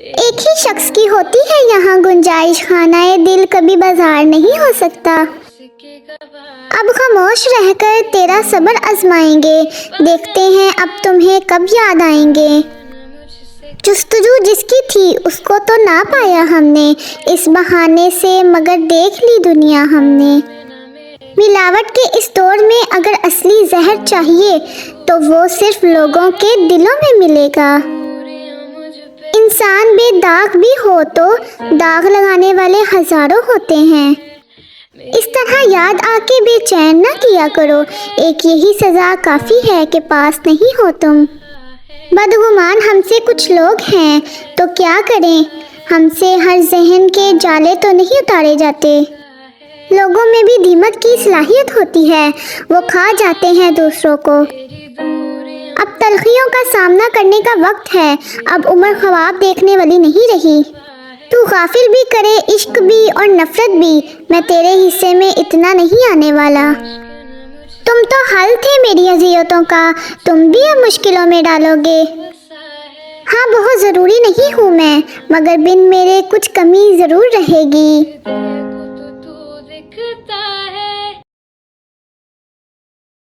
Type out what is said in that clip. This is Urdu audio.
ایک ہی شخص کی ہوتی ہے یہاں گنجائش، خانہ دل کبھی بازار نہیں ہو سکتا۔ اب خاموش رہ کر تیرا صبر آزمائیں گے، دیکھتے ہیں اب تمہیں کب یاد آئیں گے۔ جستجو جس کی تھی اس کو تو نہ پایا ہم نے، اس بہانے سے مگر دیکھ لی دنیا ہم نے۔ ملاوٹ کے اس دور میں اگر اصلی زہر چاہیے تو وہ صرف لوگوں کے دلوں میں ملے گا۔ انسان بے داغ بھی ہو تو داغ لگانے والے ہزاروں ہوتے ہیں۔ اس طرح یاد آ کے بے چین نہ کیا کرو، ایک یہی سزا کافی ہے کہ پاس نہیں ہو تم۔ بدگمان ہم سے کچھ لوگ ہیں تو کیا کریں، ہم سے ہر ذہن کے جالے تو نہیں اتارے جاتے۔ لوگوں میں بھی دیمک کی صلاحیت ہوتی ہے، وہ کھا جاتے ہیں دوسروں کو۔ اب تلخیوں کا سامنا کرنے کا وقت ہے، اب عمر خواب دیکھنے والی نہیں رہی۔ تو غافل بھی کرے عشق بھی اور نفرت بھی، میں تیرے حصے میں اتنا نہیں آنے والا۔ تم تو حل تھے میری اذیتوں کا، تم بھی اب مشکلوں میں ڈالو گے۔ ہاں بہت ضروری نہیں ہوں میں، مگر بن میرے کچھ کمی ضرور رہے گی۔